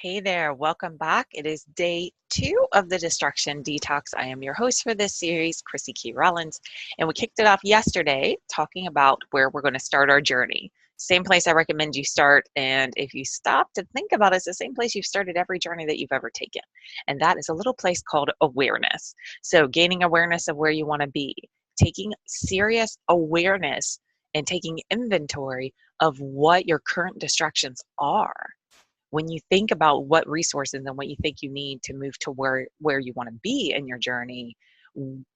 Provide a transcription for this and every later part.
Hey there, welcome back. It is day 2 of the Destruction Detox. I am your host for this series, Chrissy Key Rollins, and we kicked it off yesterday talking about where we're going to start our journey. Same place I recommend you start, and if you stop to think about it, it's the same place you've started every journey that you've ever taken, and that is a little place called awareness. So gaining awareness of where you want to be, taking serious awareness and taking inventory of what your current distractions are. When you think about what resources and what you think you need to move to where you want to be in your journey,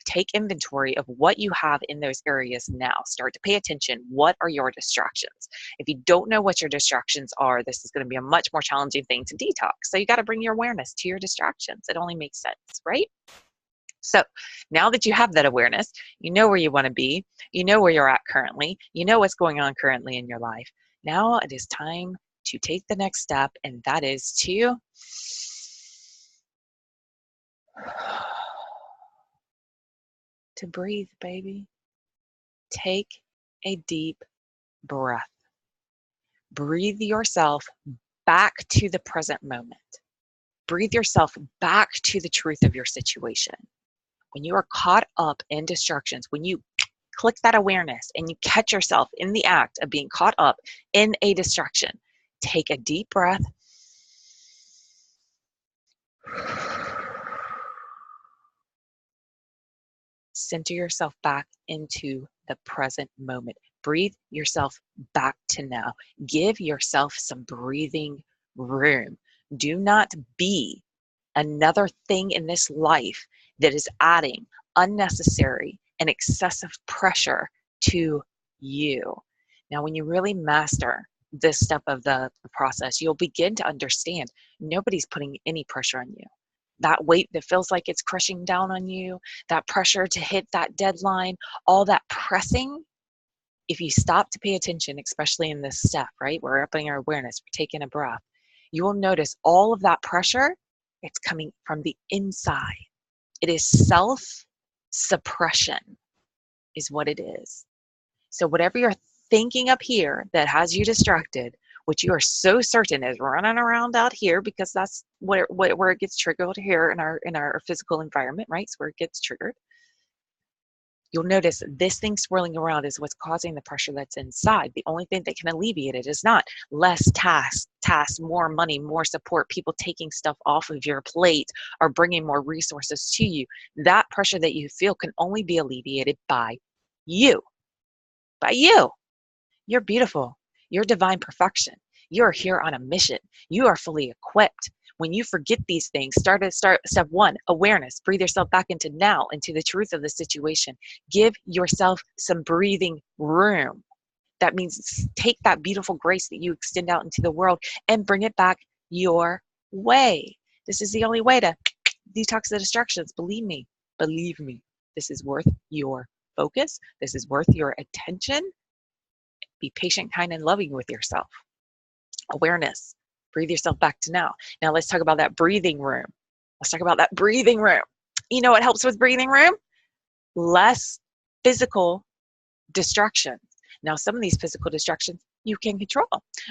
take inventory of what you have in those areas now. Start to pay attention. What are your distractions? If you don't know what your distractions are, this is going to be a much more challenging thing to detox. So you got to bring your awareness to your distractions. It only makes sense, right? So now that you have that awareness, you know where you want to be, you know where you're at currently, you know what's going on currently in your life. Now it is time to take the next step, and that is to breathe, baby. Take a deep breath. Breathe yourself back to the present moment. Breathe yourself back to the truth of your situation. When you are caught up in distractions, when you click that awareness and you catch yourself in the act of being caught up in a distraction, take a deep breath. Center yourself back into the present moment. Breathe yourself back to now. Give yourself some breathing room. Do not be another thing in this life that is adding unnecessary and excessive pressure to you. Now, when you really master this step of the process, you'll begin to understand nobody's putting any pressure on you. That weight that feels like it's crushing down on you, that pressure to hit that deadline, all that pressing, if you stop to pay attention, especially in this step, right? We're upping our awareness, we're taking a breath. You will notice all of that pressure, it's coming from the inside. It is self-suppression is what it is. So whatever you're thinking up here that has you distracted, which you are so certain is running around out here, because that's where it gets triggered here in our physical environment, right? It's where it gets triggered. You'll notice this thing swirling around is what's causing the pressure that's inside. The only thing that can alleviate it is not less tasks, more money, more support, people taking stuff off of your plate or bringing more resources to you. That pressure that you feel can only be alleviated by you. By you. You're beautiful. You're divine perfection. You're here on a mission. You are fully equipped. When you forget these things, start step 1, awareness. Breathe yourself back into now, into the truth of the situation. Give yourself some breathing room. That means take that beautiful grace that you extend out into the world and bring it back your way. This is the only way to detox the distractions. Believe me. Believe me. This is worth your focus. This is worth your attention. Be patient, kind, and loving with yourself. Awareness. Breathe yourself back to now. Now let's talk about that breathing room. Let's talk about that breathing room. You know what helps with breathing room? Less physical distractions. Now, some of these physical distractions you can control.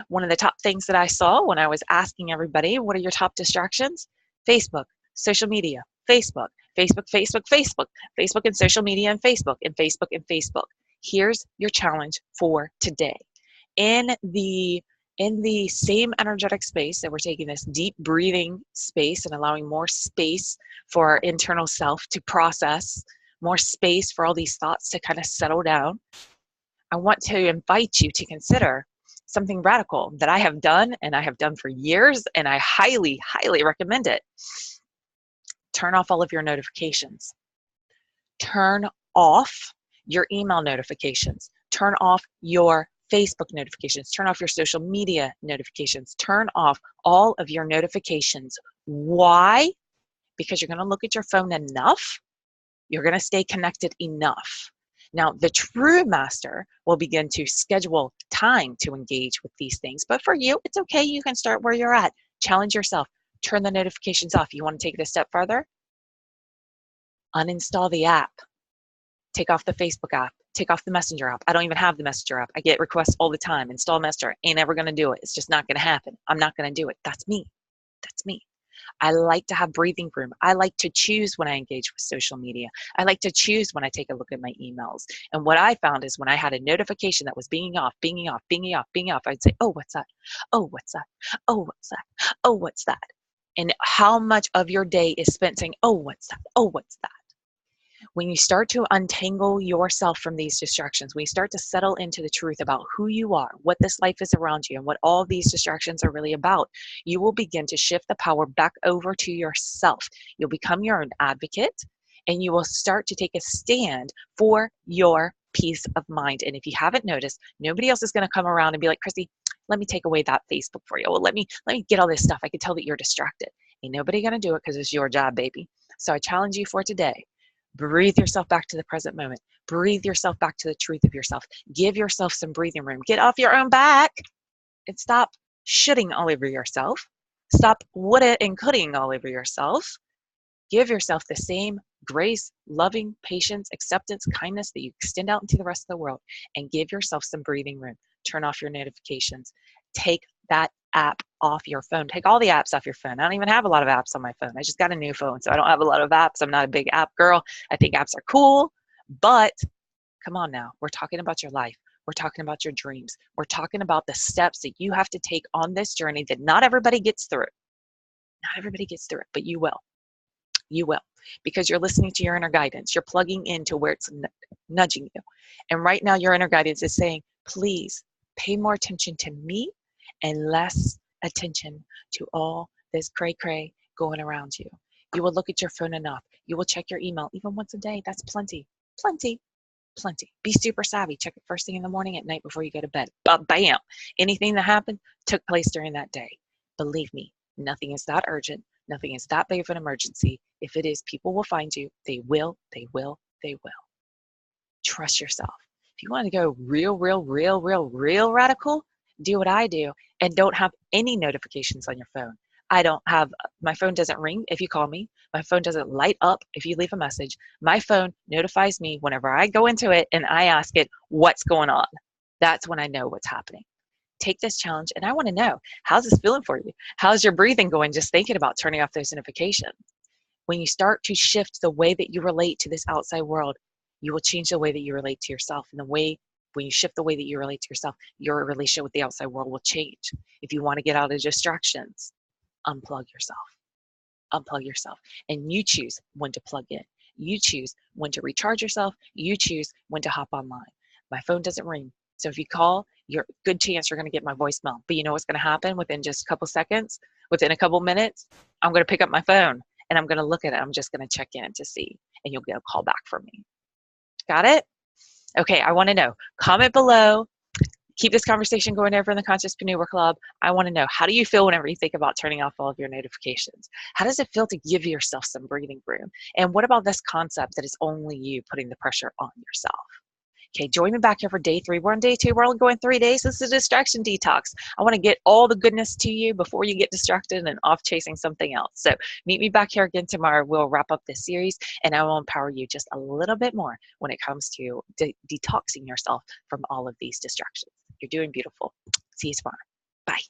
One of the top things that I saw when I was asking everybody, what are your top distractions? Facebook, social media, Facebook, Facebook, Facebook, Facebook, Facebook and social media and Facebook and Facebook and Facebook. Here's your challenge for today. In the same energetic space that we're taking this deep breathing space and allowing more space for our internal self to process, more space for all these thoughts to kind of settle down, I want to invite you to consider something radical that I have done, and I have done for years, and I highly, highly recommend it. Turn off all of your notifications. Turn off your email notifications. Turn off your Facebook notifications. Turn off your social media notifications. Turn off all of your notifications. Why? Because you're going to look at your phone enough. You're going to stay connected enough. Now, the true master will begin to schedule time to engage with these things. But for you, it's okay. You can start where you're at. Challenge yourself. Turn the notifications off. You want to take it a step further? Uninstall the app. Take off the Facebook app. Take off the Messenger app. I don't even have the Messenger app. I get requests all the time. Install Messenger. Ain't ever going to do it. It's just not going to happen. I'm not going to do it. That's me. That's me. I like to have breathing room. I like to choose when I engage with social media. I like to choose when I take a look at my emails. And what I found is when I had a notification that was being off, being off, being off, being off, I'd say, oh, what's that? Oh, what's that? Oh, what's that? Oh, what's that? And how much of your day is spent saying, oh, what's that? Oh, what's that? When you start to untangle yourself from these distractions, when you start to settle into the truth about who you are, what this life is around you, and what all these distractions are really about, you will begin to shift the power back over to yourself. You'll become your own advocate, and you will start to take a stand for your peace of mind. And if you haven't noticed, nobody else is going to come around and be like, Chrissy, let me take away that Facebook for you. Well, let me get all this stuff. I can tell that you're distracted. Ain't nobody going to do it because it's your job, baby. So I challenge you for today. Breathe yourself back to the present moment. Breathe yourself back to the truth of yourself. Give yourself some breathing room. Get off your own back and stop shitting all over yourself. Stop woulda and coulda all over yourself. Give yourself the same grace, loving, patience, acceptance, kindness that you extend out into the rest of the world, and give yourself some breathing room. Turn off your notifications. Take that app off your phone. Take all the apps off your phone. I don't even have a lot of apps on my phone. I just got a new phone, so I don't have a lot of apps. I'm not a big app girl. I think apps are cool, but come on now. We're talking about your life. We're talking about your dreams. We're talking about the steps that you have to take on this journey that not everybody gets through. Not everybody gets through it, but you will. You will, because you're listening to your inner guidance. You're plugging into where it's nudging you. And right now, your inner guidance is saying, please pay more attention to me and less attention to all this cray cray going around you. You will look at your phone enough. You will check your email even once a day. That's plenty, plenty, plenty. Be super savvy. Check it first thing in the morning, at night before you go to bed. But bam, anything that happened took place during that day. Believe me, nothing is that urgent. Nothing is that big of an emergency. If it is, people will find you. They will, they will, they will. Trust yourself. If you want to go real radical, do what I do and don't have any notifications on your phone. My phone doesn't ring if you call me. My phone doesn't light up if you leave a message. My phone notifies me whenever I go into it and I ask it, what's going on? That's when I know what's happening. Take this challenge, and I want to know, how's this feeling for you? How's your breathing going just thinking about turning off those notifications? When you start to shift the way that you relate to this outside world, you will change the way that you relate to yourself. And when you shift the way that you relate to yourself, your relationship with the outside world will change. If you want to get out of distractions, unplug yourself. Unplug yourself. And you choose when to plug in. You choose when to recharge yourself. You choose when to hop online. My phone doesn't ring. So if you call, you're good chance you're going to get my voicemail. But you know what's going to happen within just a couple seconds? Within a couple minutes, I'm going to pick up my phone and I'm going to look at it. I'm just going to check in to see, and you'll get a call back from me. Got it? Okay, I want to know. Comment below. Keep this conversation going over in the Consciouspreneur Club. I want to know, how do you feel whenever you think about turning off all of your notifications? How does it feel to give yourself some breathing room? And what about this concept that it's only you putting the pressure on yourself? Okay, join me back here for day 3. We're on day 2. We're only going 3 days. This is a distraction detox. I want to get all the goodness to you before you get distracted and off chasing something else. So meet me back here again tomorrow. We'll wrap up this series, and I will empower you just a little bit more when it comes to detoxing yourself from all of these distractions. You're doing beautiful. See you tomorrow. Bye.